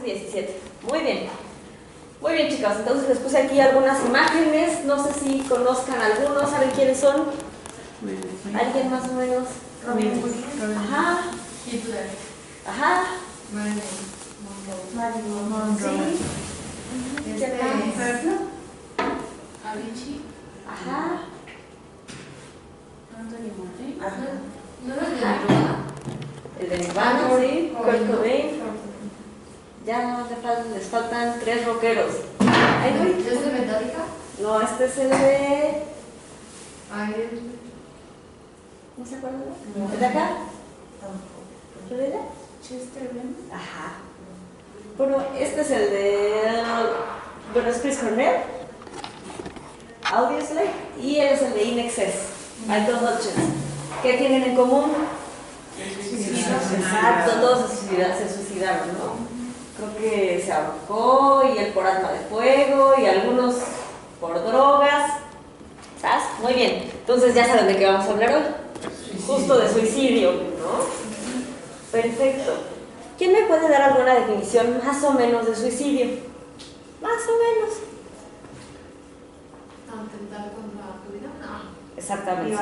17. Muy bien. Muy bien, chicos. Entonces les puse aquí algunas imágenes. No sé si conozcan algunos. ¿Saben quiénes son? ¿Alguien más o menos? Robin Williams. Ajá. Hitler. Ajá. Marilyn Monroe. Sí. ¿Qué más? Avicii. Ajá. Anthony Martin. Ajá. ¿No era el de Nirvana? El de Nirvana, sí. Kurt Cobain. Ya les faltan 3 rockeros. Ahí voy. ¿Es de Metallica? No, este es el de... Iron. ¿No se acuerdan? No. ¿El de acá? ¿Qué de ella? Chester Bennington. Ajá. Bueno, este es el de... Bueno, es Chris Cornell, Audioslave, y él es el de In Excess, Michael Hutchins. ¿Qué tienen en común? Exacto, todos se suicidaron, ¿no? Creo que se ahorcó, y él por arma de fuego, y algunos por drogas. ¿Sabes? Muy bien. Entonces ya saben de qué vamos a hablar hoy. Justo de suicidio, ¿no? Perfecto. ¿Quién me puede dar alguna definición más o menos de suicidio? Más o menos. ¿Atentar contra tu vida? No. Exactamente.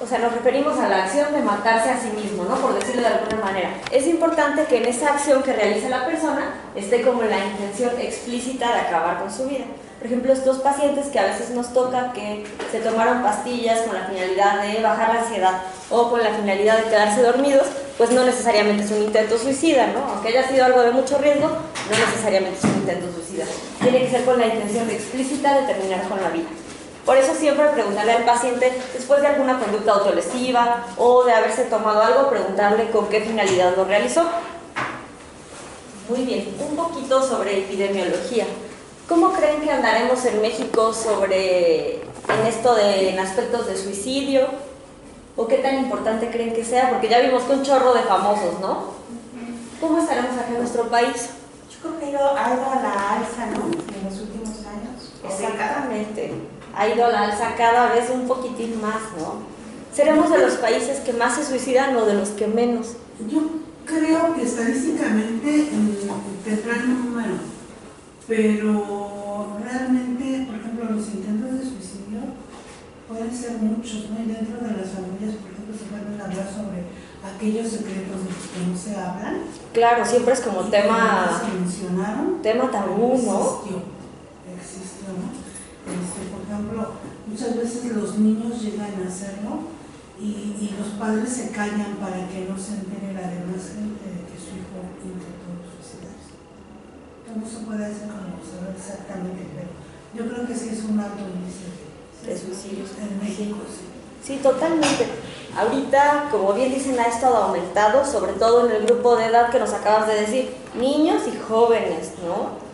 O sea, nos referimos a la acción de matarse a sí mismo, ¿no? Por decirlo de alguna manera. Es importante que en esa acción que realiza la persona esté como la intención explícita de acabar con su vida. Por ejemplo, estos pacientes que a veces nos toca que se tomaron pastillas con la finalidad de bajar la ansiedad o con la finalidad de quedarse dormidos, pues no necesariamente es un intento suicida, ¿no? Aunque haya sido algo de mucho riesgo, no necesariamente es un intento suicida. Tiene que ser con la intención explícita de terminar con la vida. Por eso siempre preguntarle al paciente, después de alguna conducta autolesiva o de haberse tomado algo, preguntarle con qué finalidad lo realizó. Muy bien, un poquito sobre epidemiología. ¿Cómo creen que andaremos en México en esto en aspectos de suicidio? ¿O qué tan importante creen que sea? Porque ya vimos que un chorro de famosos, ¿no? ¿Cómo estaremos acá en nuestro país? Yo creo que ha ido a la alza, ¿no? En los últimos años. Exactamente. Ha ido a la alza cada vez un poquitín más, ¿no? ¿Seremos de los países que más se suicidan o de los que menos? Yo creo que estadísticamente tendrán un número, pero realmente, por ejemplo, los intentos de suicidio pueden ser muchos, ¿no? Y dentro de las familias, por ejemplo, se pueden hablar sobre aquellos secretos de los que no se hablan. Claro, siempre es como tema... Se mencionaron. Tema tabú, ¿no? Existió, ¿no? Por ejemplo, muchas veces los niños llegan a hacerlo y los padres se callan para que no se entere la demás gente de que su hijo intentó suicidarse. Entonces no se puede hacer como saber exactamente, pero yo creo que sí es un alto índice de suicidios en México, sí. Sí, totalmente. Ahorita, como bien dicen, ha estado aumentado, sobre todo en el grupo de edad que nos acabas de decir, niños y jóvenes, ¿no?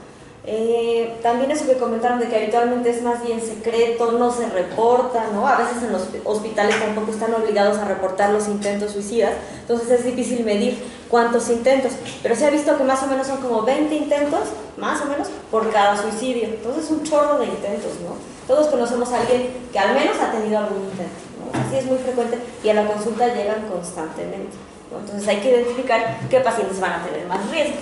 También eso que comentaron de que habitualmente es más bien secreto, no se reporta, ¿no? A veces en los hospitales tampoco están obligados a reportar los intentos suicidas, entonces es difícil medir cuántos intentos, pero se ha visto que más o menos son como 20 intentos, más o menos, por cada suicidio, entonces un chorro de intentos, ¿no? Todos conocemos a alguien que al menos ha tenido algún intento, ¿no? Así es muy frecuente y a la consulta llegan constantemente, ¿no? Entonces hay que identificar qué pacientes van a tener más riesgo.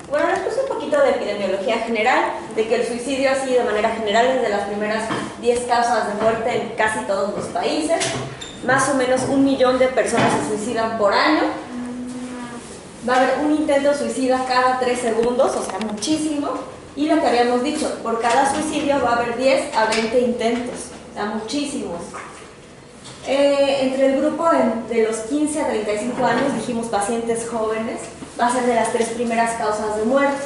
Bueno, les puse un poquito de epidemiología general, de que el suicidio así de manera general es de las primeras 10 causas de muerte en casi todos los países. Más o menos 1 millón de personas se suicidan por año. Va a haber un intento suicida cada 3 segundos, o sea, muchísimo. Y lo que habíamos dicho, por cada suicidio va a haber 10 a 20 intentos, o sea, muchísimos. Entre el grupo de los 15 a 35 años, dijimos pacientes jóvenes, va a ser de las 3 primeras causas de muerte.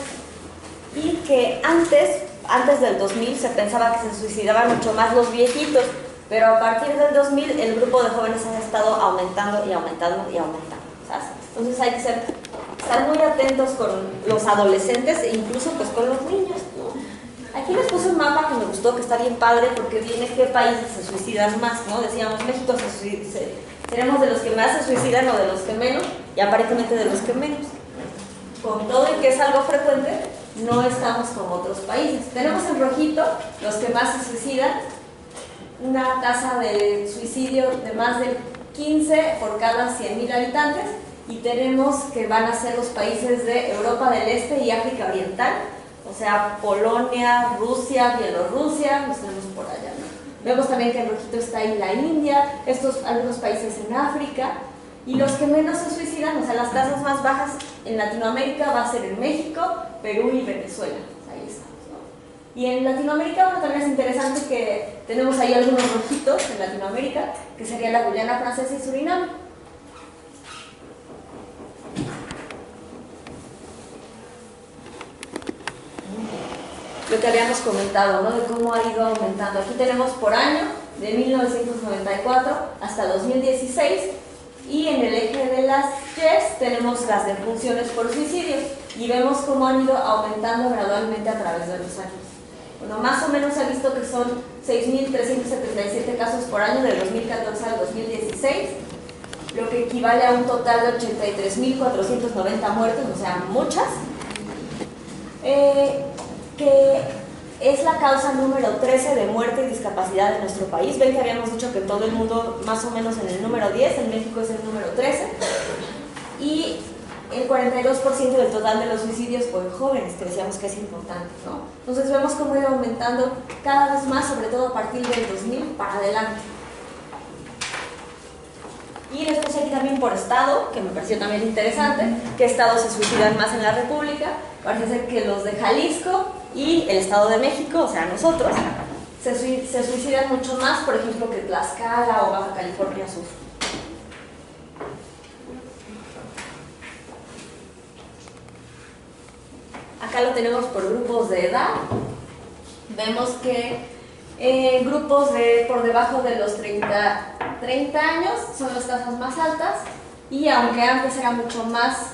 Y que antes del 2000 se pensaba que se suicidaban mucho más los viejitos, pero a partir del 2000 el grupo de jóvenes ha estado aumentando y aumentando y aumentando, ¿sabes? Entonces hay que estar muy atentos con los adolescentes e incluso pues con los niños, ¿no? Aquí les puse un mapa que me gustó, que está bien padre, porque viene qué países se suicidan más, ¿no? Decíamos, México seremos de los que más se suicidan o de los que menos, y aparentemente de los que menos. Con todo y que es algo frecuente, no estamos como otros países. Tenemos en rojito los que más se suicidan, una tasa de suicidio de más de 15 por cada 100.000 habitantes, y tenemos que van a ser los países de Europa del Este y África Oriental, o sea, Polonia, Rusia, Bielorrusia, los tenemos por allá, ¿no? Vemos también que en rojito está ahí la India, algunos países en África, y los que menos se suicidan, o sea, las tasas más bajas en Latinoamérica va a ser en México, Perú y Venezuela. Ahí estamos, ¿no? Y en Latinoamérica, bueno, también es interesante que tenemos ahí algunos rojitos en Latinoamérica, que sería la Guyana Francesa y Surinam. Lo que habíamos comentado, ¿no? De cómo ha ido aumentando. Aquí tenemos por año, de 1994 hasta 2016, y en el eje de las Y tenemos las defunciones por suicidio, y vemos cómo han ido aumentando gradualmente a través de los años. Bueno, más o menos se ha visto que son 6.377 casos por año del 2014 al 2016, lo que equivale a un total de 83.490 muertes, o sea, muchas. Que es la causa número 13 de muerte y discapacidad en nuestro país. Ven que habíamos dicho que en todo el mundo más o menos en el número 10, en México es el número 13, y el 42% del total de los suicidios por jóvenes, que decíamos que es importante, ¿no? Entonces vemos cómo ha ido aumentando cada vez más, sobre todo a partir del 2000 para adelante. Y les puse aquí también por estado, que me pareció también interesante, qué estados se suicidan más en la República. Parece ser que los de Jalisco y el Estado de México, o sea, nosotros, se suicidan mucho más, por ejemplo, que Tlaxcala o Baja California Sur. Acá lo tenemos por grupos de edad. Vemos que grupos por debajo de los 30 años son las tasas más altas, y aunque antes era mucho más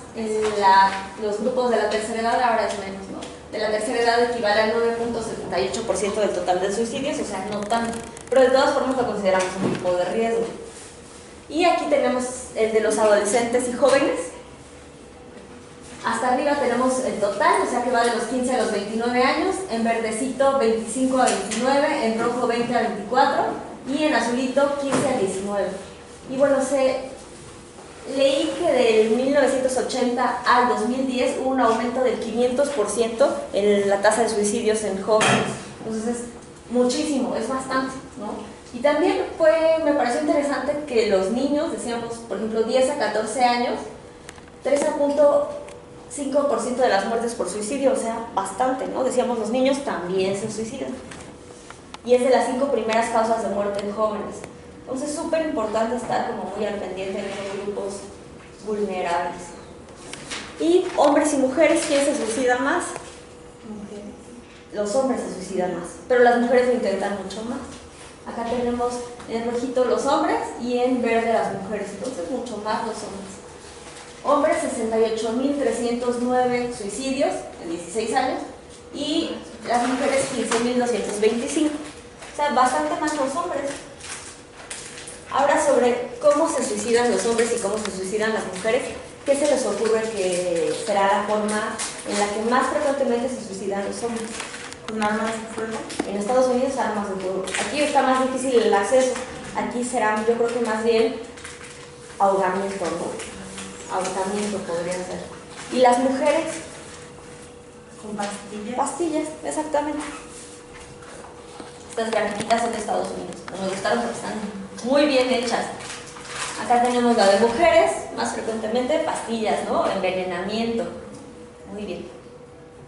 los grupos de la tercera edad, ahora es menos, ¿no? De la tercera edad equivale al 9.78% del total de suicidios, o sea, no tanto, pero de todas formas lo consideramos un grupo de riesgo. Y aquí tenemos el de los adolescentes y jóvenes. Hasta arriba tenemos el total, o sea que va de los 15 a los 29 años, en verdecito 25 a 29, en rojo 20 a 24 y en azulito 15 a 19. Y bueno, leí que del 1980 al 2010 hubo un aumento del 500% en la tasa de suicidios en jóvenes. Entonces es muchísimo, es bastante, ¿no? Y también me pareció interesante que los niños, decíamos, por ejemplo, 10 a 14 años, 13.5% de las muertes por suicidio, o sea, bastante, ¿no? Decíamos, los niños también se suicidan. Y es de las 5 primeras causas de muerte en jóvenes. Entonces es súper importante estar como muy al pendiente de los grupos vulnerables. Y hombres y mujeres, ¿quién se suicida más? Mujeres. Los hombres se suicidan más, pero las mujeres lo intentan mucho más. Acá tenemos en rojito los hombres y en verde las mujeres, entonces mucho más los hombres. Hombres, 68.309 suicidios en 16 años, y las mujeres 15.225, o sea, bastante más los hombres. Ahora, sobre cómo se suicidan los hombres y cómo se suicidan las mujeres, ¿qué se les ocurre que será la forma en la que más frecuentemente se suicidan los hombres? ¿Con armas de fuego? En Estados Unidos, armas de fuego. Aquí está más difícil el acceso. Aquí será, yo creo que más bien ahogamiento, ¿no? Ahorcamiento podría ser. ¿Y las mujeres? ¿Con pastillas? Pastillas, exactamente. Estas gráficas son de Estados Unidos. Me gustaron porque están muy bien hechas. Acá tenemos la de mujeres, más frecuentemente pastillas, ¿no? Envenenamiento. Muy bien.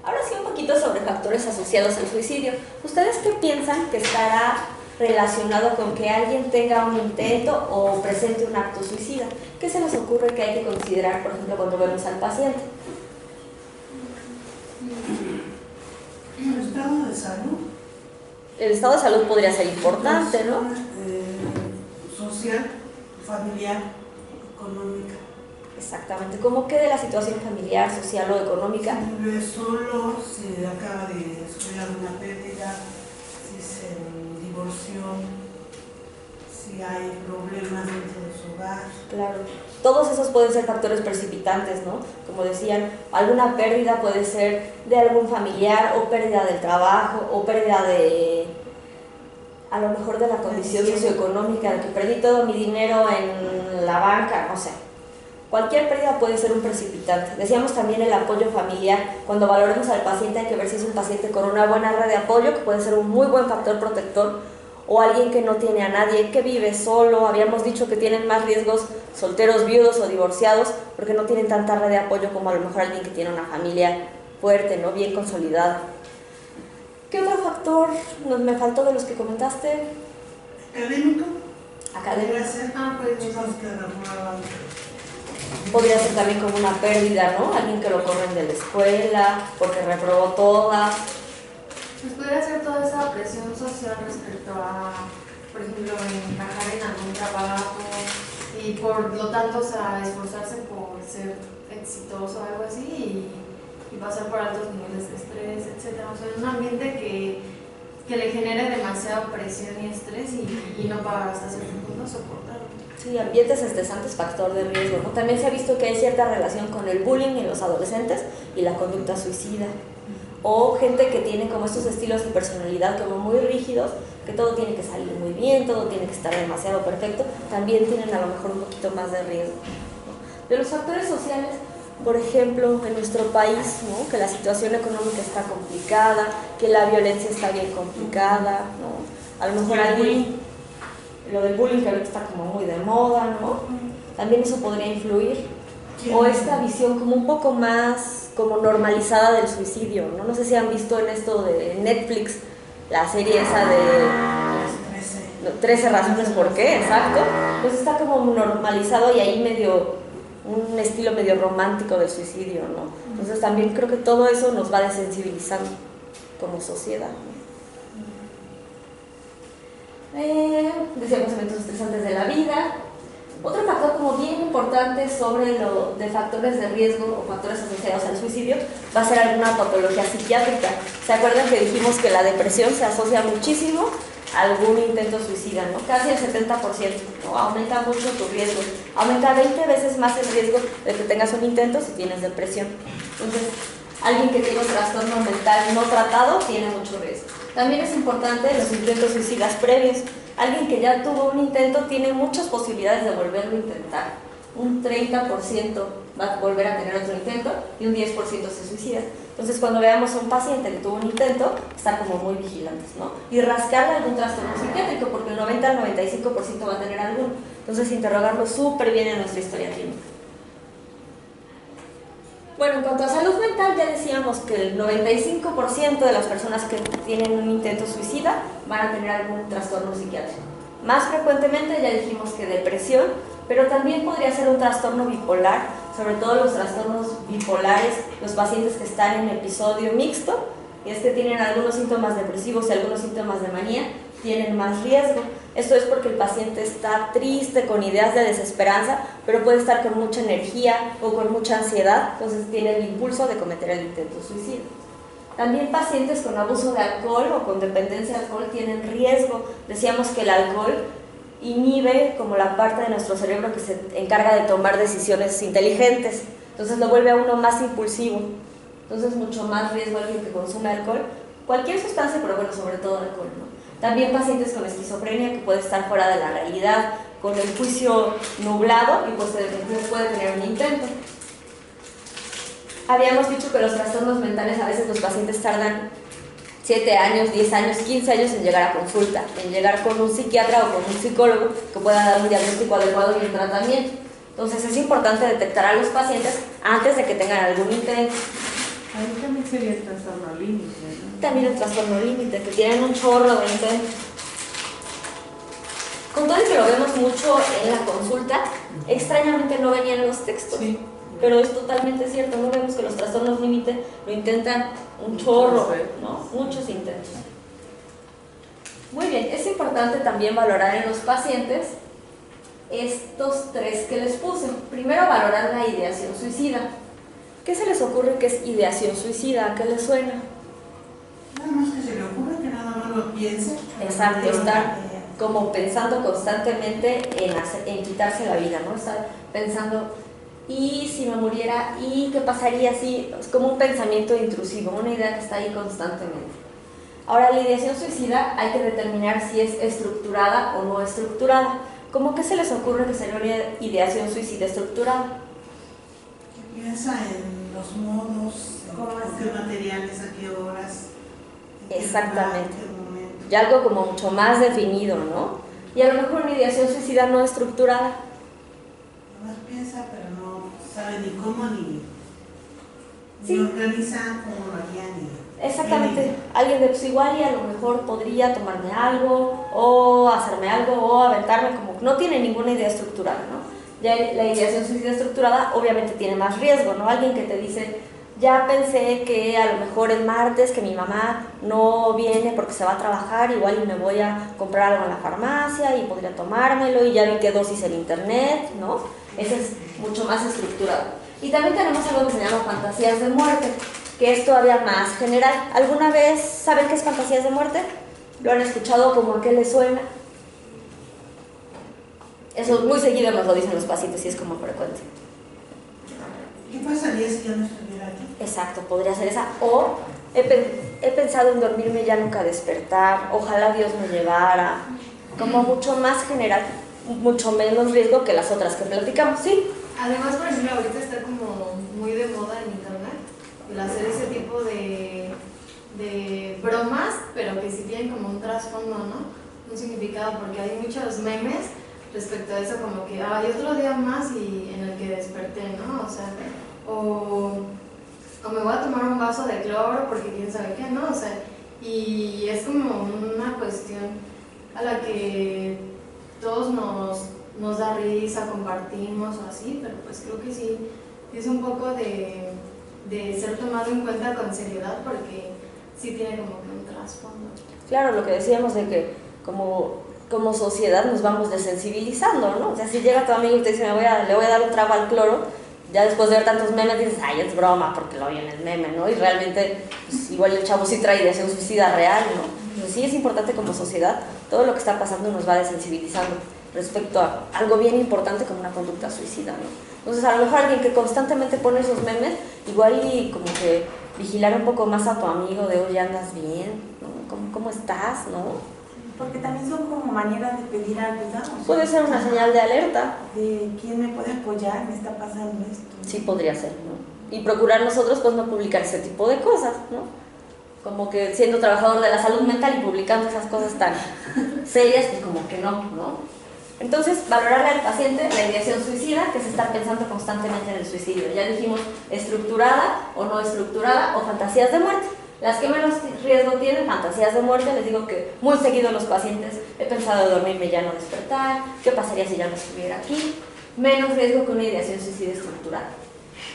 Ahora sí, un poquito sobre factores asociados al suicidio. ¿Ustedes qué piensan que estará relacionado con que alguien tenga un intento o presente un acto suicida? ¿Qué se les ocurre que hay que considerar, por ejemplo, cuando vemos al paciente? El estado de salud. El estado de salud podría ser importante, ¿no? Social, familiar, económica. Exactamente. ¿Cómo quede la situación familiar, social o económica? Si vive solo, si acaba de sufrir alguna pérdida, si se divorció, si hay problemas dentro de su hogar. Claro. Todos esos pueden ser factores precipitantes, ¿no? Como decían, alguna pérdida puede ser de algún familiar, o pérdida del trabajo, o pérdida a lo mejor de la condición socioeconómica, de que perdí todo mi dinero en la banca, no sé. Cualquier pérdida puede ser un precipitante. Decíamos también el apoyo familiar. Cuando valoremos al paciente hay que ver si es un paciente con una buena red de apoyo, que puede ser un muy buen factor protector, o alguien que no tiene a nadie, que vive solo. Habíamos dicho que tienen más riesgos solteros, viudos o divorciados, porque no tienen tanta red de apoyo como a lo mejor alguien que tiene una familia fuerte, ¿no? Bien consolidada. ¿Qué otro factor me faltó de los que comentaste? Académico. Académico. Podría ser Pues chicos que reprobaban. Podría ser también como una pérdida, ¿no? Alguien que lo corren de la escuela porque reprobó todas. Pues podría ser toda esa presión social respecto a, por ejemplo, encajar en algún trabajo y por lo tanto, o sea, esforzarse por ser exitoso o algo así y pasar por altos niveles de estrés, etcétera. O sea, un ambiente que le genere demasiada presión y estrés y no para hasta cierto punto soportarlo. Sí, ambientes estresantes, factor de riesgo, ¿no? También se ha visto que hay cierta relación con el bullying en los adolescentes y la conducta suicida. O gente que tiene como estos estilos de personalidad como muy rígidos, que todo tiene que salir muy bien, todo tiene que estar demasiado perfecto, también tienen a lo mejor un poquito más de riesgo, ¿no? De los factores sociales, por ejemplo, en nuestro país, ¿no? Que la situación económica está complicada, que la violencia está bien complicada, ¿no? A lo mejor lo del bullying que ahorita está como muy de moda, ¿no? También eso podría influir. O esta visión como un poco más como normalizada del suicidio, ¿no? No sé si han visto en esto de Netflix, la serie esa de 13 razones por qué, exacto. Pues está como normalizado y ahí medio, un estilo medio romántico del suicidio, ¿no? Entonces también creo que todo eso nos va desensibilizando como sociedad, ¿no? Decíamos eventos estresantes de la vida. Otro factor como bien importante sobre lo de factores de riesgo o factores asociados al suicidio va a ser alguna patología psiquiátrica. ¿Se acuerdan que dijimos que la depresión se asocia muchísimo a algún intento suicida, ¿no? Casi el 70%, ¿no? Aumenta mucho tu riesgo. Aumenta 20 veces más el riesgo de que tengas un intento si tienes depresión. Entonces, alguien que tiene un trastorno mental no tratado tiene mucho riesgo. También es importante los intentos suicidas previos. Alguien que ya tuvo un intento tiene muchas posibilidades de volverlo a intentar. Un 30% va a volver a tener otro intento y un 10% se suicida. Entonces, cuando veamos a un paciente que tuvo un intento, estar como muy vigilantes, ¿no? Y rascarle algún trastorno psiquiátrico, porque el 90 al 95% va a tener alguno. Entonces, interrogarlo súper bien en nuestra historia clínica. Bueno, en cuanto a salud mental, ya decíamos que el 95% de las personas que tienen un intento suicida van a tener algún trastorno psiquiátrico. Más frecuentemente ya dijimos que depresión, pero también podría ser un trastorno bipolar, sobre todo los trastornos bipolares, los pacientes que están en episodio mixto, y es que tienen algunos síntomas depresivos y algunos síntomas de manía, tienen más riesgo. Esto es porque el paciente está triste, con ideas de desesperanza, pero puede estar con mucha energía o con mucha ansiedad, entonces tiene el impulso de cometer el intento suicida. También pacientes con abuso de alcohol o con dependencia de alcohol tienen riesgo. Decíamos que el alcohol inhibe como la parte de nuestro cerebro que se encarga de tomar decisiones inteligentes, entonces lo vuelve a uno más impulsivo. Entonces mucho más riesgo alguien que consume alcohol, cualquier sustancia, pero bueno, sobre todo alcohol, ¿no? También pacientes con esquizofrenia, que puede estar fuera de la realidad, con el juicio nublado y pues puede tener un intento. Habíamos dicho que los trastornos mentales a veces los pacientes tardan 7 años, 10 años, 15 años en llegar a consulta, en llegar con un psiquiatra o con un psicólogo que pueda dar un diagnóstico adecuado y un tratamiento. Entonces es importante detectar a los pacientes antes de que tengan algún intento. Ahí también sería el trastorno límite, ¿no? También el trastorno límite, que tienen un chorro de intentos. Con todo y que lo vemos mucho en la consulta, extrañamente no venían los textos. Sí. Pero es totalmente cierto, no vemos que los trastornos límite lo intentan un chorro, ¿no? Muchos intentos. Muy bien, es importante también valorar en los pacientes estos 3 que les puse. Primero, valorar la ideación suicida. ¿Qué se les ocurre que es ideación suicida? ¿A qué les suena? Nada más que se le ocurre, que nada más lo piense. Exacto, estar como pensando constantemente en quitarse la vida, ¿no? Estar pensando, ¿y si me muriera? ¿Y qué pasaría si? Es como un pensamiento intrusivo, una idea que está ahí constantemente. Ahora, la ideación suicida hay que determinar si es estructurada o no estructurada. ¿Cómo que se les ocurre que sería una ideación suicida estructurada? Piensa en los modos, en qué materiales, a qué horas. Exactamente. En qué momento. Ya algo como mucho más definido, ¿no? Y a lo mejor una ideación suicida no estructurada. Además piensa, pero no sabe ni cómo ni Sí. organiza cómo lo haría ni. Exactamente, alguien de pues igual y a lo mejor podría tomarme algo o hacerme algo o aventarme, como no tiene ninguna idea estructurada, ¿no? Ya la ideación suicida estructurada obviamente tiene más riesgo, ¿no? Alguien que te dice, ya pensé que a lo mejor el martes que mi mamá no viene porque se va a trabajar, igual y me voy a comprar algo en la farmacia y podría tomármelo y ya vi qué dosis en internet, ¿no? Ese es mucho más estructurado. Y también tenemos algo que se llama fantasías de muerte, que es todavía más general. ¿Alguna vez saben qué es fantasías de muerte? ¿Lo han escuchado? ¿Cómo a qué les suena? Eso muy seguido nos lo dicen los pacientes y es como frecuente. ¿Qué pasaría si yo no estuviera aquí? Exacto, podría ser esa. O he pensado en dormirme y ya nunca despertar, ojalá Dios me llevara. Como mucho más general, mucho menos riesgo que las otras que platicamos, ¿sí? Además, por ejemplo, ahorita está como muy de moda en internet el hacer ese tipo de bromas, pero que sí tienen como un trasfondo, ¿no? Un significado, porque hay muchos memes respecto a eso, como que hay otro día más y en el que desperté, ¿no? O sea, o me voy a tomar un vaso de cloro porque quién sabe qué, ¿no? O sea, y es como una cuestión a la que todos nos da risa, compartimos o así, pero pues creo que sí es un poco de ser tomado en cuenta con seriedad, porque sí tiene como que un trasfondo. Claro, lo que decíamos de que como sociedad nos vamos desensibilizando, ¿no? O sea, si llega tu amigo y te dice, le voy a dar un trago al cloro, ya después de ver tantos memes dices, ay, es broma porque lo vi en el meme, ¿no? Y realmente, pues, igual el chavo sí trae ideación suicida real, ¿no? Entonces sí es importante como sociedad, todo lo que está pasando nos va desensibilizando respecto a algo bien importante como una conducta suicida, ¿no? Entonces a lo mejor alguien que constantemente pone esos memes, igual y como que vigilar un poco más a tu amigo de, oye, ¿andas bien? ¿No? ¿Cómo estás? ¿No? Porque también son como maneras de pedir ayuda. O sea, Puede ser una señal de alerta. de quién me puede apoyar, me está pasando esto. Sí, podría ser, ¿no? Y procurar nosotros, pues, no publicar ese tipo de cosas, ¿no? Como que siendo trabajador de la salud mental y publicando esas cosas tan serias, pues como que no. Entonces, valorarle al paciente la ideación suicida, que es estar pensando constantemente en el suicidio. Ya dijimos estructurada o no estructurada o fantasías de muerte. Las que menos riesgo tienen, fantasías de muerte, les digo que muy seguido los pacientes, he pensado de dormirme y ya no despertar, ¿qué pasaría si ya no estuviera aquí? Menos riesgo que una ideación suicida estructurada.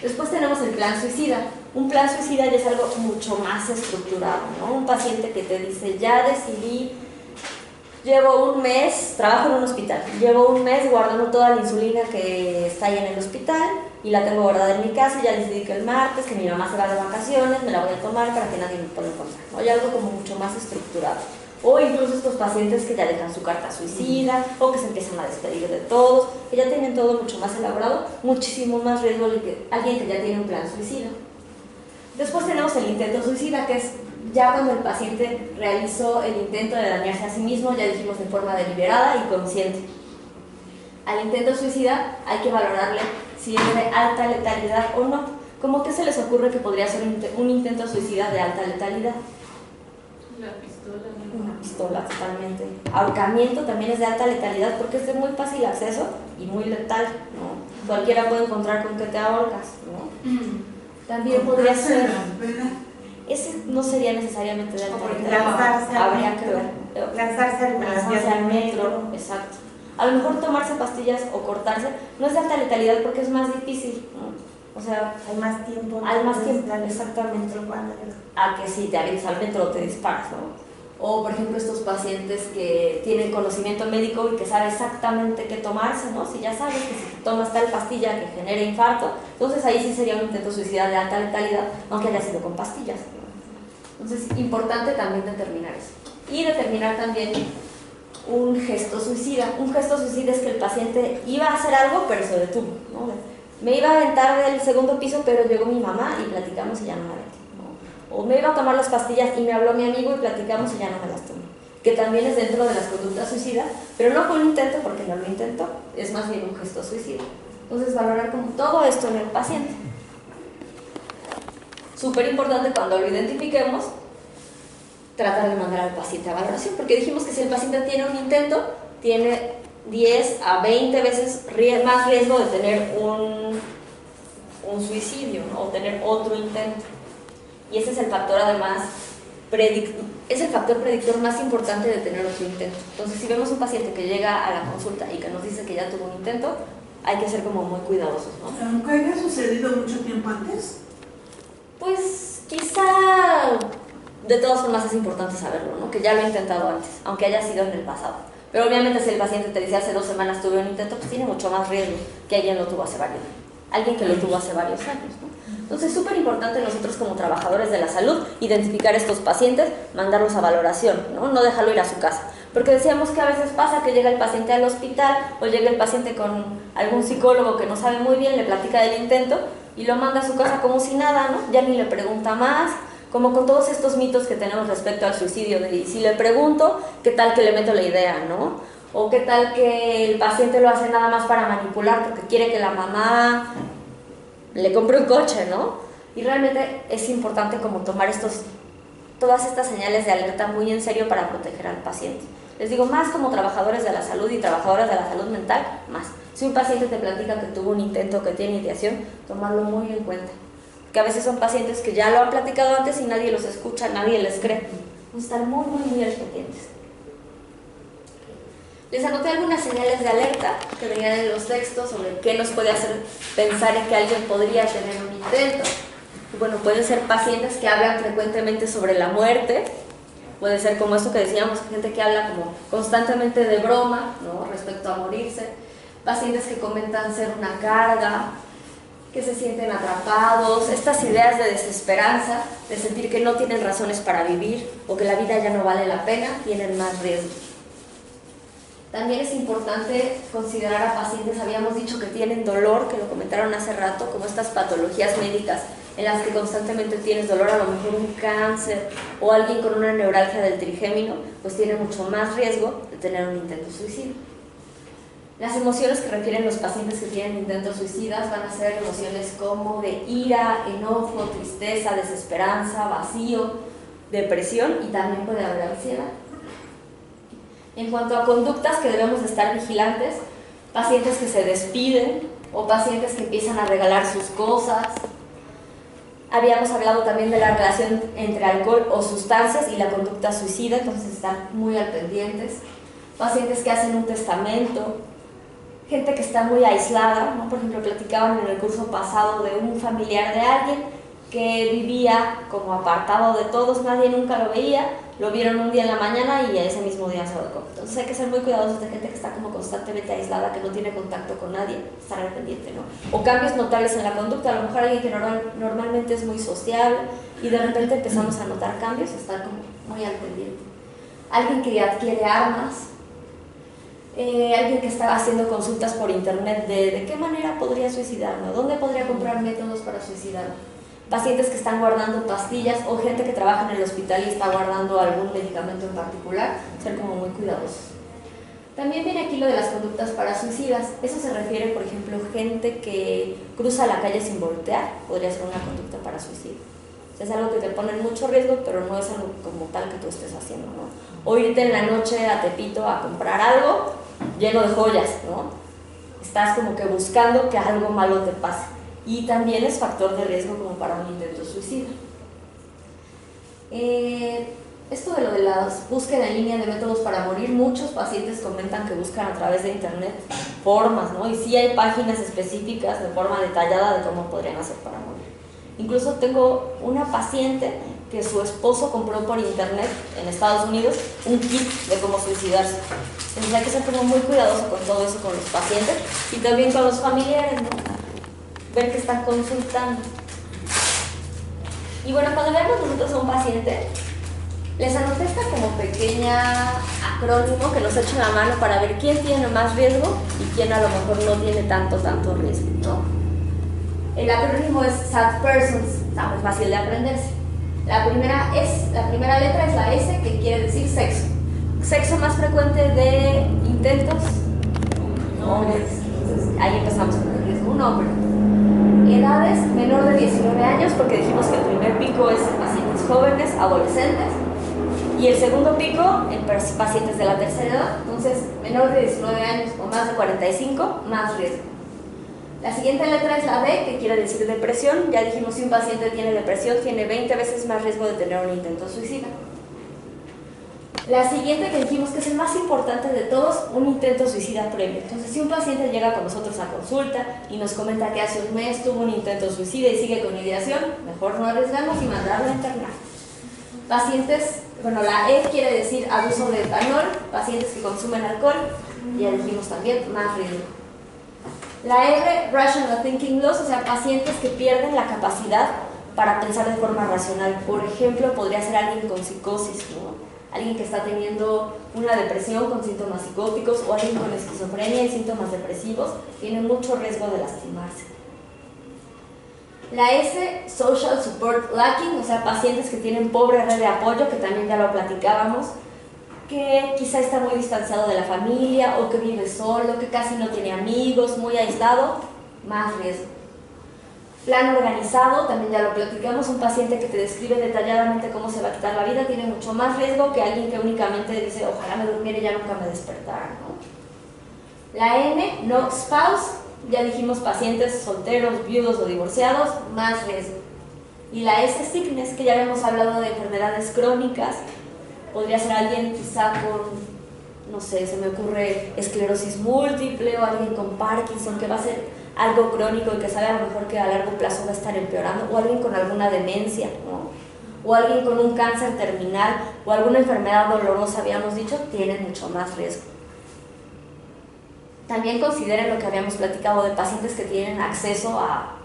Después tenemos el plan suicida. Un plan suicida ya es algo mucho más estructurado, ¿no? Un paciente que te dice, ya decidí, llevo un mes, trabajo en un hospital, llevo un mes guardando toda la insulina que está ahí en el hospital y la tengo guardada en mi casa y ya decidí que el martes, que mi mamá se va de vacaciones, me la voy a tomar para que nadie me pueda encontrar, ¿no? Hay algo como mucho más estructurado. O incluso estos pacientes que ya dejan su carta suicida o que se empiezan a despedir de todos, que ya tienen todo mucho más elaborado, muchísimo más riesgo que alguien que ya tiene un plan suicida. Después tenemos el intento suicida, que es ya cuando el paciente realizó el intento de dañarse a sí mismo, ya dijimos de forma deliberada y consciente. Al intento suicida hay que valorarle si es de alta letalidad o no. ¿Cómo que se les ocurre que podría ser un intento suicida de alta letalidad? La pistola, ¿no? Una pistola, totalmente. Ahorcamiento también es de alta letalidad porque es de muy fácil acceso y muy letal, ¿no? Cualquiera puede encontrar con qué te ahorcas, ¿no? También podría ser... Ese no sería necesariamente de alta letalidad. Habría que ver. Lanzarse al metro. Exacto. A lo mejor tomarse pastillas o cortarse no es de alta letalidad porque es más difícil, ¿no? O sea, hay más tiempo. Hay más tiempo, exactamente. A que si te avientas al metro te disparas, ¿no? O, por ejemplo, estos pacientes que tienen conocimiento médico y que saben exactamente qué tomarse, ¿no? Si ya sabes que si tomas tal pastilla que genera infarto, entonces ahí sí sería un intento suicida de alta letalidad, aunque haya sido con pastillas, ¿no? Entonces, importante también determinar eso. Y determinar también un gesto suicida. Un gesto suicida es que el paciente iba a hacer algo, pero se detuvo, ¿no? Me iba a aventar del segundo piso, pero llegó mi mamá y platicamos y ya no me aventé, ¿no? O me iba a tomar las pastillas y me habló mi amigo y platicamos y ya no me las tomé. Que también es dentro de las conductas suicidas, pero no fue un intento porque no lo intentó, es más bien un gesto suicida. Entonces, valorar como todo esto en el paciente. súper importante cuando lo identifiquemos, tratar de mandar al paciente a valoración, porque dijimos que si el paciente tiene un intento, tiene 10 a 20 veces más riesgo de tener un suicidio, ¿no? O tener otro intento. Y ese es el factor, además, es el factor predictor más importante de tener otro intento. Entonces, si vemos un paciente que llega a la consulta y que nos dice que ya tuvo un intento, hay que ser como muy cuidadosos, ¿no? Aunque haya sucedido mucho tiempo antes. Pues quizá de todas formas es importante saberlo, ¿no? Que ya lo he intentado antes, aunque haya sido en el pasado. Pero obviamente si el paciente te dice hace 2 semanas tuve un intento, pues tiene mucho más riesgo que alguien lo tuvo hace alguien que lo tuvo hace varios años, ¿no? Entonces es súper importante nosotros como trabajadores de la salud identificar estos pacientes, mandarlos a valoración, ¿no? No dejarlo ir a su casa. Porque decíamos que a veces pasa que llega el paciente al hospital o llega el paciente con algún psicólogo que no sabe muy bien, le platica del intento y lo manda a su casa como si nada, ¿no? Ya ni le pregunta más, como con todos estos mitos que tenemos respecto al suicidio, de y si le pregunto, ¿qué tal que le meto la idea, no? O qué tal que el paciente lo hace nada más para manipular porque quiere que la mamá le compre un coche, ¿no? Y realmente es importante como tomar todas estas señales de alerta muy en serio para proteger al paciente. Les digo, más como trabajadores de la salud y trabajadoras de la salud mental, más. Si un paciente te platica que tuvo un intento, que tiene ideación, tomarlo muy en cuenta. Que a veces son pacientes que ya lo han platicado antes y nadie los escucha, nadie les cree. Vamos a estar muy, muy, muy pendientes. Les anoté algunas señales de alerta que venían en los textos sobre qué nos puede hacer pensar en que alguien podría tener un intento. Bueno, pueden ser pacientes que hablan frecuentemente sobre la muerte, puede ser como esto que decíamos, gente que habla como constantemente de broma, ¿no? Respecto a morirse, pacientes que comentan ser una carga, que se sienten atrapados, estas ideas de desesperanza, de sentir que no tienen razones para vivir o que la vida ya no vale la pena, tienen más riesgo. También es importante considerar a pacientes, habíamos dicho que tienen dolor, que lo comentaron hace rato, como estas patologías médicas en las que constantemente tienes dolor, a lo mejor un cáncer o alguien con una neuralgia del trigémino, pues tiene mucho más riesgo de tener un intento suicida. Las emociones que refieren los pacientes que tienen intentos suicidas van a ser emociones como de ira, enojo, tristeza, desesperanza, vacío, depresión y también puede haber ansiedad. En cuanto a conductas que debemos estar vigilantes, pacientes que se despiden o pacientes que empiezan a regalar sus cosas. Habíamos hablado también de la relación entre alcohol o sustancias y la conducta suicida, entonces están muy al pendientes. Pacientes que hacen un testamento, gente que está muy aislada, ¿no? Por ejemplo, platicaban en el curso pasado de un familiar de alguien que vivía como apartado de todos, nadie nunca lo veía, lo vieron un día en la mañana y ese mismo día se ahorcó. Entonces hay que ser muy cuidadosos de gente que está como constantemente aislada, que no tiene contacto con nadie, estar al pendiente, ¿no? O cambios notables en la conducta, a lo mejor alguien que normalmente es muy sociable y de repente empezamos a notar cambios, estar como muy al pendiente. Alguien que adquiere armas, alguien que está haciendo consultas por internet de qué manera podría suicidarme, dónde podría comprar métodos para suicidarme. Pacientes que están guardando pastillas o gente que trabaja en el hospital y está guardando algún medicamento en particular, ser como muy cuidadosos. También viene aquí lo de las conductas parasuicidas. Eso se refiere, por ejemplo, gente que cruza la calle sin voltear, podría ser una conducta parasuicida. O sea, es algo que te pone en mucho riesgo, pero no es algo como tal que tú estés haciendo, ¿no? O irte en la noche a Tepito a comprar algo lleno de joyas, ¿no? Estás como que buscando que algo malo te pase. Y también es factor de riesgo como para un intento suicida. Esto de lo de la búsqueda en línea de métodos para morir, muchos pacientes comentan que buscan a través de internet formas, ¿no? Y sí hay páginas específicas de forma detallada de cómo podrían hacer para morir. Incluso tengo una paciente que su esposo compró por internet en Estados Unidos un kit de cómo suicidarse. Entonces hay que ser como muy cuidadoso con todo eso con los pacientes y también con los familiares, ¿no? Ver que están consultando. Y bueno, cuando veamos nosotros a un paciente, les anoté esta como pequeña acrónimo que nos echa la mano para ver quién tiene más riesgo y quién a lo mejor no tiene tanto riesgo, ¿no? El acrónimo es SAD Persons, está muy fácil de aprenderse. La primera letra es la S, que quiere decir sexo. Sexo más frecuente de intentos, hombres. Entonces ahí empezamos con el riesgo, un hombre. edades, menor de 19 años, porque dijimos que el primer pico es en pacientes jóvenes, adolescentes, y el segundo pico en pacientes de la tercera edad. Entonces, menor de 19 años o más de 45, más riesgo. La siguiente letra es la D, que quiere decir depresión. Ya dijimos, si un paciente tiene depresión, tiene 20 veces más riesgo de tener un intento suicida. La siguiente que dijimos que es el más importante de todos, un intento suicida previo. Entonces, si un paciente llega con nosotros a consulta y nos comenta que hace un mes tuvo un intento suicida y sigue con ideación, mejor no arriesgamos y mandarlo a internar. Pacientes, bueno, la E quiere decir abuso de etanol, pacientes que consumen alcohol, ya dijimos también, más riesgo. La R, rational thinking loss, o sea, pacientes que pierden la capacidad para pensar de forma racional. Por ejemplo, podría ser alguien con psicosis, ¿no? Alguien que está teniendo una depresión con síntomas psicóticos o alguien con esquizofrenia y síntomas depresivos, tiene mucho riesgo de lastimarse. La S, social support lacking, o sea, pacientes que tienen pobre red de apoyo, que también ya lo platicábamos, que quizá está muy distanciado de la familia o que vive solo, que casi no tiene amigos, muy aislado, más riesgo. Plan organizado, también ya lo platicamos, un paciente que te describe detalladamente cómo se va a quitar la vida tiene mucho más riesgo que alguien que únicamente dice ojalá me durmiera y ya nunca me despertara, ¿no? La N, no spouse, ya dijimos pacientes solteros, viudos o divorciados, más riesgo. Y la S, sickness, que ya habíamos hablado de enfermedades crónicas, podría ser alguien quizá con, no sé, se me ocurre esclerosis múltiple o alguien con Parkinson, que va a ser algo crónico y que sabe a lo mejor que a largo plazo va a estar empeorando, o alguien con alguna demencia, ¿no? O alguien con un cáncer terminal o alguna enfermedad dolorosa, habíamos dicho, tienen mucho más riesgo. También consideren lo que habíamos platicado de pacientes que tienen acceso a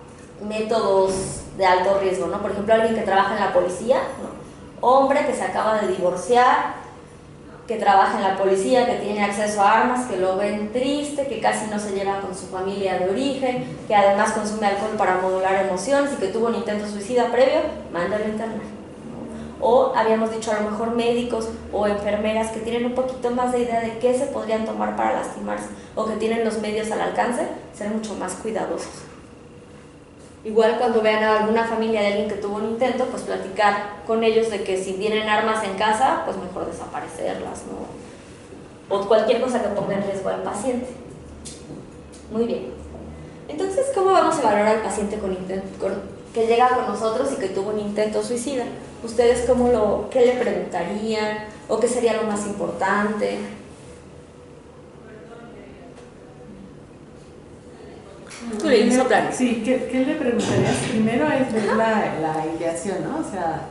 métodos de alto riesgo, ¿no? Por ejemplo, alguien que trabaja en la policía, ¿no? Hombre que se acaba de divorciar, que trabaja en la policía, que tiene acceso a armas, que lo ven triste, que casi no se lleva con su familia de origen, que además consume alcohol para modular emociones y que tuvo un intento suicida previo, mándalo a internar. O habíamos dicho a lo mejor médicos o enfermeras que tienen un poquito más de idea de qué se podrían tomar para lastimarse o que tienen los medios al alcance, ser mucho más cuidadosos. Igual cuando vean a alguna familia de alguien que tuvo un intento, pues platicar con ellos de que si tienen armas en casa, pues mejor desaparecerlas, ¿no? O cualquier cosa que ponga en riesgo al paciente. Muy bien. Entonces, ¿cómo vamos a evaluar al paciente que llega con nosotros y que tuvo un intento suicida? ¿Ustedes qué le preguntarían? ¿O qué sería lo más importante? Sí, ¿qué le preguntarías? Primero es ver la ideación, ¿no? O sea,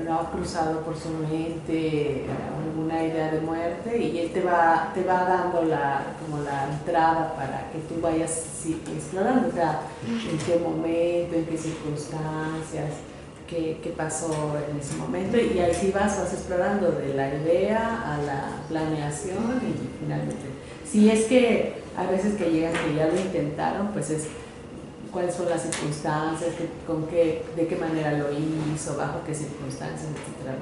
no ha cruzado por su mente alguna idea de muerte y él te va dando como la entrada para que tú vayas explorando, o sea, en qué momento, en qué circunstancias, qué pasó en ese momento, y ahí sí vas explorando de la idea a la planeación y finalmente. Si es que a veces que llegan que ya lo intentaron, pues es cuáles son las circunstancias, de qué manera lo hizo, bajo qué circunstancias, etc.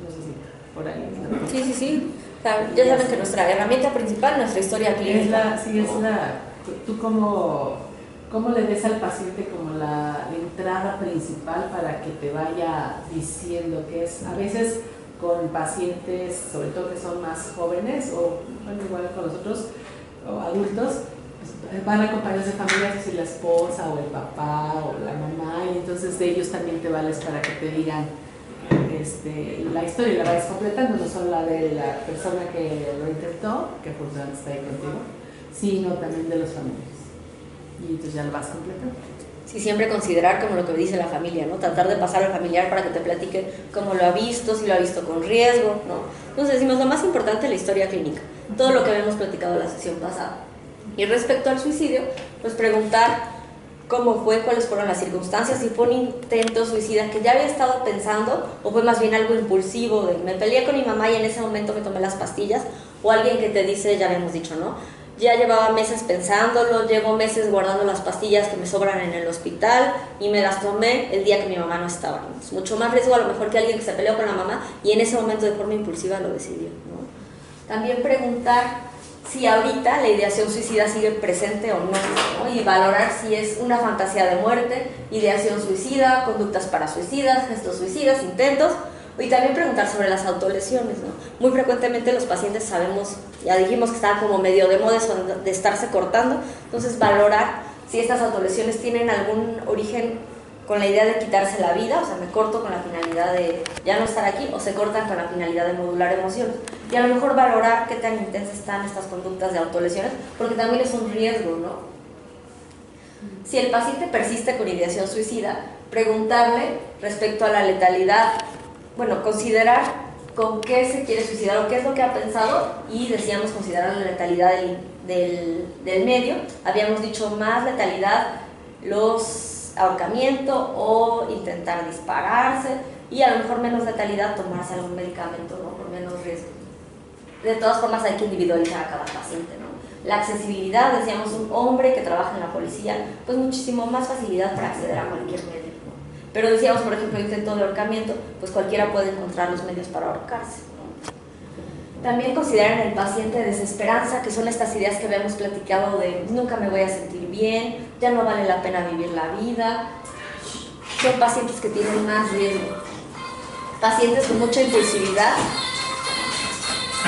No sé si por ahí. Sí. Ya saben que nuestra herramienta principal, nuestra historia clínica. ¿Tú cómo le des al paciente como la entrada principal para que te vaya diciendo qué es? A veces con pacientes, sobre todo que son más jóvenes, o bueno, igual con nosotros, o adultos, pues van acompañados de familias, si la esposa o el papá o la mamá, y entonces de ellos también te vales para que te digan la historia y la vayas completando, no solo la de la persona que lo intentó, que afortunadamente está ahí contigo, sino también de los familiares. Y entonces ya lo vas completando. Sí, siempre considerar como lo que dice la familia, ¿no? Tratar de pasar al familiar para que te platique cómo lo ha visto, si lo ha visto con riesgo, ¿no? Entonces decimos lo más importante es la historia clínica, todo lo que habíamos platicado en la sesión pasada. Y respecto al suicidio, pues preguntar cómo fue, cuáles fueron las circunstancias, si fue un intento suicida que ya había estado pensando o fue más bien algo impulsivo de me peleé con mi mamá y en ese momento me tomé las pastillas, o alguien que te dice, ya habíamos dicho, ¿no? Ya llevaba meses pensándolo, llevo meses guardando las pastillas que me sobran en el hospital y me las tomé el día que mi mamá no estaba. Es mucho más riesgo a lo mejor que alguien que se peleó con la mamá y en ese momento de forma impulsiva lo decidió, ¿no? También preguntar si ahorita la ideación suicida sigue presente o no, ¿no? Y valorar si es una fantasía de muerte, ideación suicida, conductas para suicidas, gestos suicidas, intentos, y también preguntar sobre las autolesiones, ¿no? Muy frecuentemente los pacientes sabemos, ya dijimos que estaba como medio de moda eso de estarse cortando, entonces valorar si estas autolesiones tienen algún origen con la idea de quitarse la vida, o sea, me corto con la finalidad de ya no estar aquí, o se cortan con la finalidad de modular emociones. Y a lo mejor valorar qué tan intensas están estas conductas de autolesiones, porque también es un riesgo, ¿no? Si el paciente persiste con ideación suicida, preguntarle respecto a la letalidad, bueno, considerar con qué se quiere suicidar o qué es lo que ha pensado, y decíamos considerar la letalidad del medio. Habíamos dicho más letalidad los ahorcamiento o intentar dispararse, y a lo mejor menos letalidad tomarse algún medicamento, ¿no? Por menos riesgo. De todas formas hay que individualizar a cada paciente, ¿no? La accesibilidad, decíamos, un hombre que trabaja en la policía, pues muchísimo más facilidad para acceder a cualquier medio, ¿no? Pero decíamos, por ejemplo, intento de ahorcamiento, pues cualquiera puede encontrar los medios para ahorcarse, ¿no? También considerar en el paciente desesperanza, que son estas ideas que habíamos platicado de nunca me voy a sentir bien, ya no vale la pena vivir la vida. Son pacientes que tienen más riesgo. Pacientes con mucha impulsividad,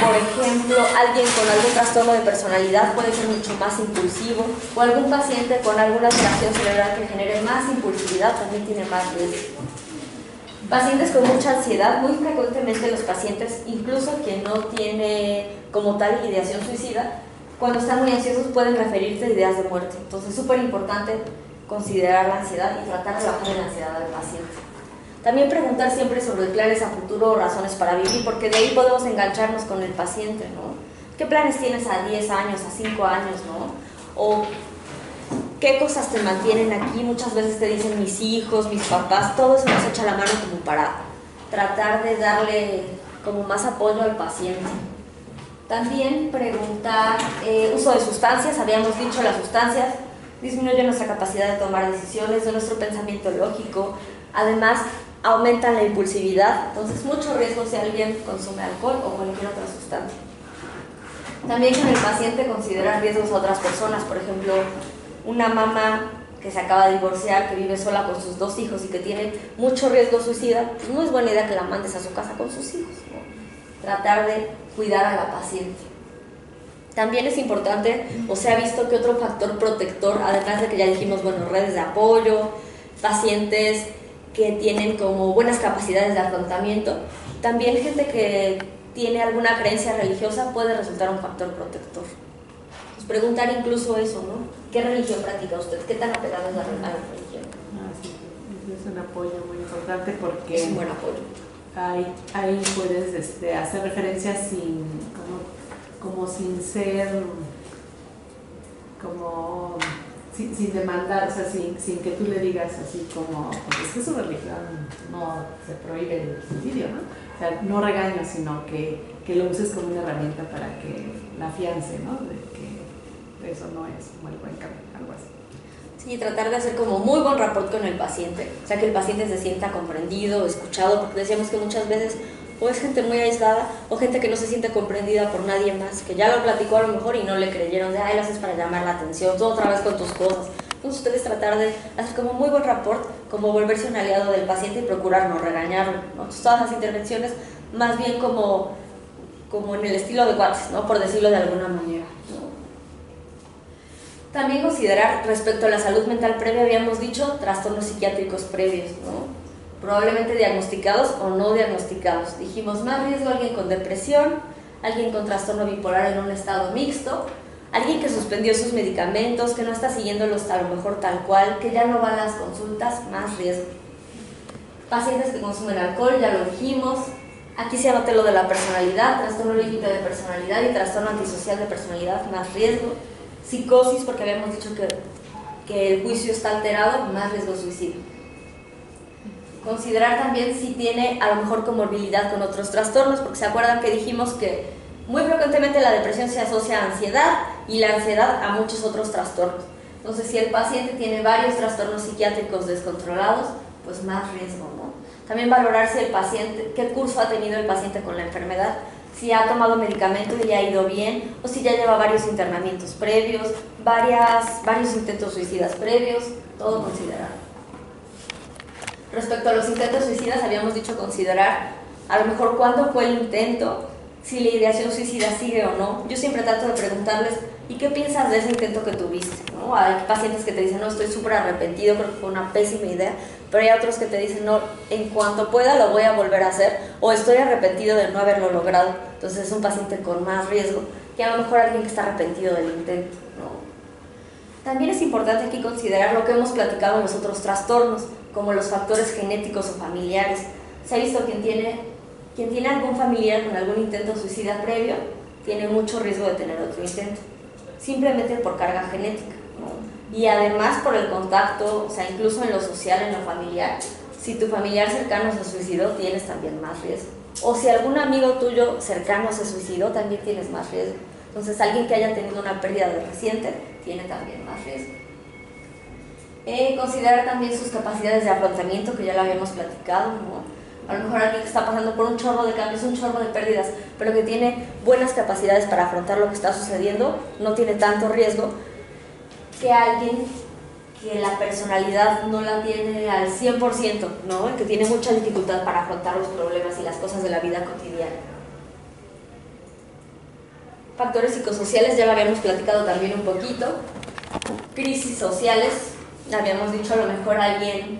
por ejemplo, alguien con algún trastorno de personalidad puede ser mucho más impulsivo, o algún paciente con alguna alteración cerebral que genere más impulsividad también tiene más riesgo. Pacientes con mucha ansiedad, muy frecuentemente los pacientes, incluso quien no tiene como tal ideación suicida, cuando están muy ansiosos pueden referirse a ideas de muerte. Entonces es súper importante considerar la ansiedad y tratar de bajar la ansiedad del paciente. También preguntar siempre sobre planes a futuro o razones para vivir, porque de ahí podemos engancharnos con el paciente, ¿no? ¿Qué planes tienes a 10 años, a 5 años, ¿no? O ¿qué cosas te mantienen aquí? Muchas veces te dicen mis hijos, mis papás, todo eso nos echa la mano como para tratar de darle como más apoyo al paciente. También preguntar uso de sustancias. Habíamos dicho las sustancias disminuyen nuestra capacidad de tomar decisiones, de nuestro pensamiento lógico, además aumentan la impulsividad, entonces mucho riesgo si alguien consume alcohol o cualquier otra sustancia. También con el paciente considerar riesgos a otras personas, por ejemplo, una mamá que se acaba de divorciar, que vive sola con sus 2 hijos y que tiene mucho riesgo suicida, pues no es buena idea que la mandes a su casa con sus hijos, ¿no? Tratar de cuidar a la paciente. También es importante, o se ha visto que otro factor protector, además de que ya dijimos, bueno, redes de apoyo, pacientes que tienen como buenas capacidades de afrontamiento, también gente que tiene alguna creencia religiosa puede resultar un factor protector. Pues preguntar incluso eso, ¿no? ¿Qué religión practica usted? ¿Qué tan apegado es a la religión? Sí, es un apoyo muy importante porque es un buen apoyo. Ahí puedes hacer referencia sin, como sin ser, como sin demandar, o sea, sin que tú le digas así como, porque es que su religión no se prohíbe el suicidio, ¿no? O sea, no regaño, sino que lo uses como una herramienta para que la afiance, ¿no? De que eso no es como el buen camino, algo así. Sí, tratar de hacer como muy buen rapport con el paciente, o sea, que el paciente se sienta comprendido, escuchado, porque decíamos que muchas veces o es gente muy aislada o gente que no se siente comprendida por nadie más, que ya lo platicó a lo mejor y no le creyeron, de ay, lo haces para llamar la atención, tú otra vez con tus cosas. Entonces ustedes tratar de hacer como muy buen rapport, como volverse un aliado del paciente y procurar no regañarlo, ¿no? Entonces, todas las intervenciones más bien como en el estilo de Watts, ¿no? Por decirlo de alguna manera, ¿no? También considerar respecto a la salud mental previa, habíamos dicho trastornos psiquiátricos previos, ¿no? Probablemente diagnosticados o no diagnosticados. Dijimos más riesgo alguien con depresión, alguien con trastorno bipolar en un estado mixto, alguien que suspendió sus medicamentos, que no está siguiéndolos a lo mejor tal cual, que ya no va a las consultas, más riesgo. Pacientes que consumen alcohol, ya lo dijimos. Aquí se anota lo de la personalidad, trastorno límite de personalidad y trastorno antisocial de personalidad, más riesgo. Psicosis, porque habíamos dicho que el juicio está alterado, más riesgo suicidio. Considerar también si tiene a lo mejor comorbilidad con otros trastornos, porque se acuerdan que dijimos que muy frecuentemente la depresión se asocia a ansiedad y la ansiedad a muchos otros trastornos. Entonces, si el paciente tiene varios trastornos psiquiátricos descontrolados, pues más riesgo, ¿no? También valorar si el paciente, qué curso ha tenido el paciente con la enfermedad, si ha tomado medicamento y le ha ido bien, o si ya lleva varios internamientos previos, varios intentos suicidas previos, todo considerar. Respecto a los intentos suicidas, habíamos dicho considerar a lo mejor cuándo fue el intento, si la ideación suicida sigue o no. Yo siempre trato de preguntarles, ¿y qué piensas de ese intento que tuviste? ¿No? Hay pacientes que te dicen, no, estoy súper arrepentido, creo que fue una pésima idea, pero hay otros que te dicen, no, en cuanto pueda lo voy a volver a hacer, o estoy arrepentido de no haberlo logrado. Entonces es un paciente con más riesgo que a lo mejor alguien que está arrepentido del intento, ¿no? También es importante aquí considerar lo que hemos platicado en los otros trastornos, como los factores genéticos o familiares. Se ha visto quien tiene algún familiar con algún intento suicida previo, tiene mucho riesgo de tener otro intento, simplemente por carga genética, ¿no? Y además por el contacto, o sea, incluso en lo social, en lo familiar, si tu familiar cercano se suicidó, tienes también más riesgo. O si algún amigo tuyo cercano se suicidó, también tienes más riesgo. Entonces, alguien que haya tenido una pérdida de reciente, tiene también más riesgo. Considerar también sus capacidades de afrontamiento, que ya lo habíamos platicado, ¿no? A lo mejor alguien que está pasando por un chorro de cambios, un chorro de pérdidas, pero que tiene buenas capacidades para afrontar lo que está sucediendo, no tiene tanto riesgo que alguien que la personalidad no la tiene al 100%, ¿no? Que tiene mucha dificultad para afrontar los problemas y las cosas de la vida cotidiana. Factores psicosociales, ya lo habíamos platicado también un poquito. Crisis sociales, habíamos dicho a lo mejor alguien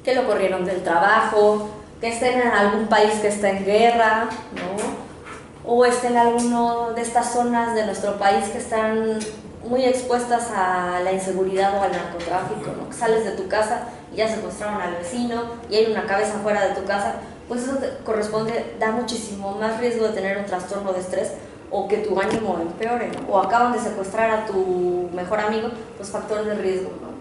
que lo corrieron del trabajo, que esté en algún país que está en guerra, ¿no? O esté en alguna de estas zonas de nuestro país que están muy expuestas a la inseguridad o al narcotráfico, ¿no? Que sales de tu casa y ya secuestraron al vecino y hay una cabeza fuera de tu casa, pues eso da muchísimo más riesgo de tener un trastorno de estrés o que tu ánimo empeore, ¿no? O acaban de secuestrar a tu mejor amigo, pues factores de riesgo, ¿no?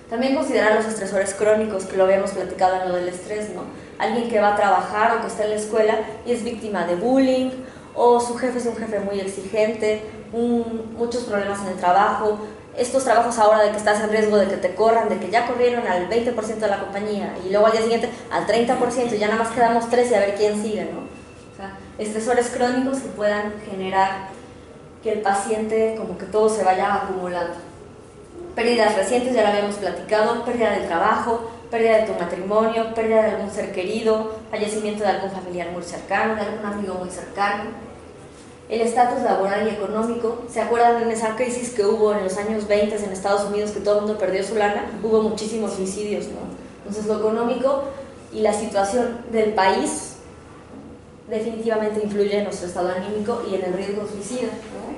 También considerar los estresores crónicos, que lo habíamos platicado en lo del estrés, ¿no? Alguien que va a trabajar o que está en la escuela y es víctima de bullying, o su jefe es un jefe muy exigente, muchos problemas en el trabajo, estos trabajos ahora de que estás en riesgo de que te corran, de que ya corrieron al 20% de la compañía y luego al día siguiente al 30% y ya nada más quedamos 3 y a ver quién sigue, ¿no? O sea, estresores crónicos que puedan generar que el paciente como que todo se vaya acumulando. Pérdidas recientes, ya lo habíamos platicado, pérdida del trabajo, pérdida de tu matrimonio, pérdida de algún ser querido, fallecimiento de algún familiar muy cercano, de algún amigo muy cercano. El estatus laboral y económico, ¿se acuerdan en esa crisis que hubo en los años 20 en Estados Unidos que todo el mundo perdió su lana? Hubo muchísimos suicidios, ¿no? Entonces lo económico y la situación del país definitivamente influye en nuestro estado anímico y en el riesgo suicida, ¿no?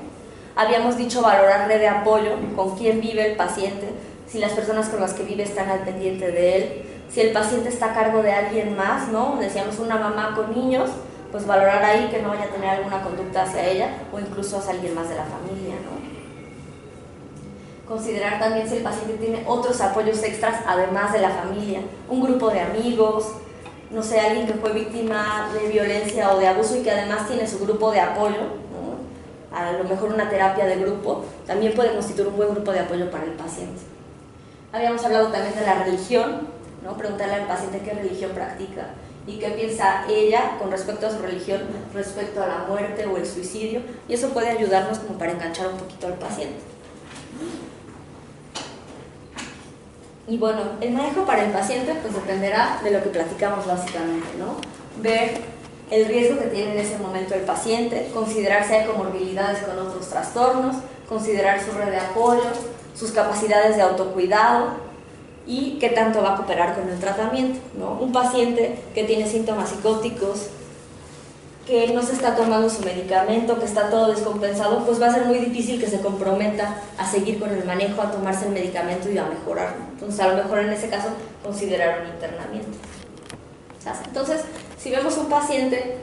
Habíamos dicho valorar red de apoyo, con quién vive el paciente, si las personas con las que vive están al pendiente de él, si el paciente está a cargo de alguien más, ¿no? Decíamos una mamá con niños, pues valorar ahí que no vaya a tener alguna conducta hacia ella o incluso hacia alguien más de la familia, ¿no? Considerar también si el paciente tiene otros apoyos extras además de la familia, un grupo de amigos, no sé, alguien que fue víctima de violencia o de abuso y que además tiene su grupo de apoyo, ¿no? A lo mejor una terapia de grupo, también puede constituir un buen grupo de apoyo para el paciente. Habíamos hablado también de la religión, ¿no? Preguntarle al paciente qué religión practica y qué piensa ella con respecto a su religión, respecto a la muerte o el suicidio, y eso puede ayudarnos como para enganchar un poquito al paciente. Y bueno, el manejo para el paciente pues dependerá de lo que platicamos básicamente, ¿no? Ver el riesgo que tiene en ese momento el paciente, considerar si hay comorbilidades con otros trastornos, considerar su red de apoyo, sus capacidades de autocuidado y qué tanto va a cooperar con el tratamiento, ¿no? Un paciente que tiene síntomas psicóticos, que no se está tomando su medicamento, que está todo descompensado, pues va a ser muy difícil que se comprometa a seguir con el manejo, a tomarse el medicamento y a mejorarlo. Entonces, a lo mejor en ese caso, considerar un internamiento. Entonces, si vemos un paciente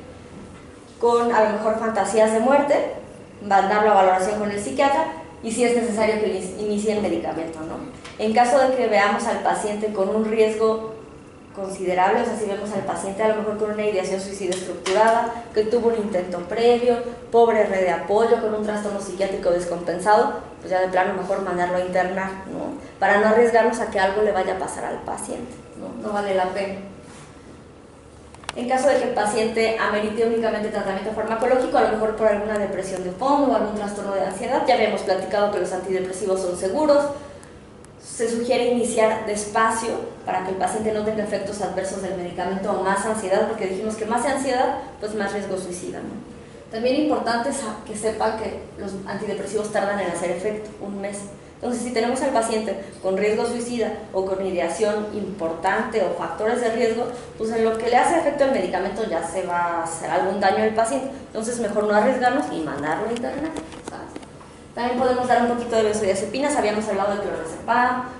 con a lo mejor fantasías de muerte, mandarlo a valoración con el psiquiatra y si es necesario que inicie el medicamento, ¿no? En caso de que veamos al paciente con un riesgo considerable, o sea, si vemos al paciente a lo mejor con una ideación suicida estructurada, que tuvo un intento previo, pobre red de apoyo, con un trastorno psiquiátrico descompensado, pues ya de plano mejor mandarlo a internar, ¿no? Para no arriesgarnos a que algo le vaya a pasar al paciente, ¿no? No vale la pena. En caso de que el paciente amerite únicamente tratamiento farmacológico, a lo mejor por alguna depresión de fondo o algún trastorno de ansiedad, ya habíamos platicado que los antidepresivos son seguros. Se sugiere iniciar despacio para que el paciente no tenga efectos adversos del medicamento o más ansiedad, porque dijimos que más ansiedad, pues más riesgo suicida, ¿no? También importante es que sepan que los antidepresivos tardan en hacer efecto, un mes. Entonces, si tenemos al paciente con riesgo suicida o con ideación importante o factores de riesgo, pues en lo que le hace efecto el medicamento ya se va a hacer algún daño al paciente. Entonces, mejor no arriesgarnos y mandarlo a internar, ¿sabes? También podemos dar un poquito de benzodiazepinas, habíamos hablado de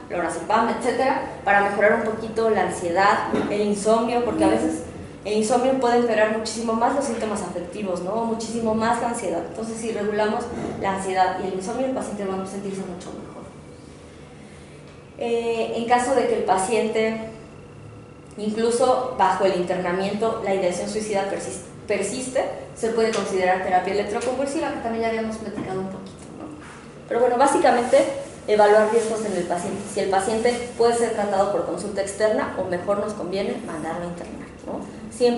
clonazepam, etcétera, para mejorar un poquito la ansiedad, el insomnio, porque a veces el insomnio puede empeorar muchísimo más los síntomas afectivos, ¿no? Muchísimo más la ansiedad. Entonces, si regulamos la ansiedad y el insomnio, el paciente va a sentirse mucho mejor. En caso de que el paciente, incluso bajo el internamiento, la ideación suicida persiste, se puede considerar terapia electroconvulsiva, que también ya habíamos platicado un poquito, ¿no? Pero bueno, básicamente evaluar riesgos en el paciente. Si el paciente puede ser tratado por consulta externa o mejor nos conviene mandarlo a internar, ¿no? Siempre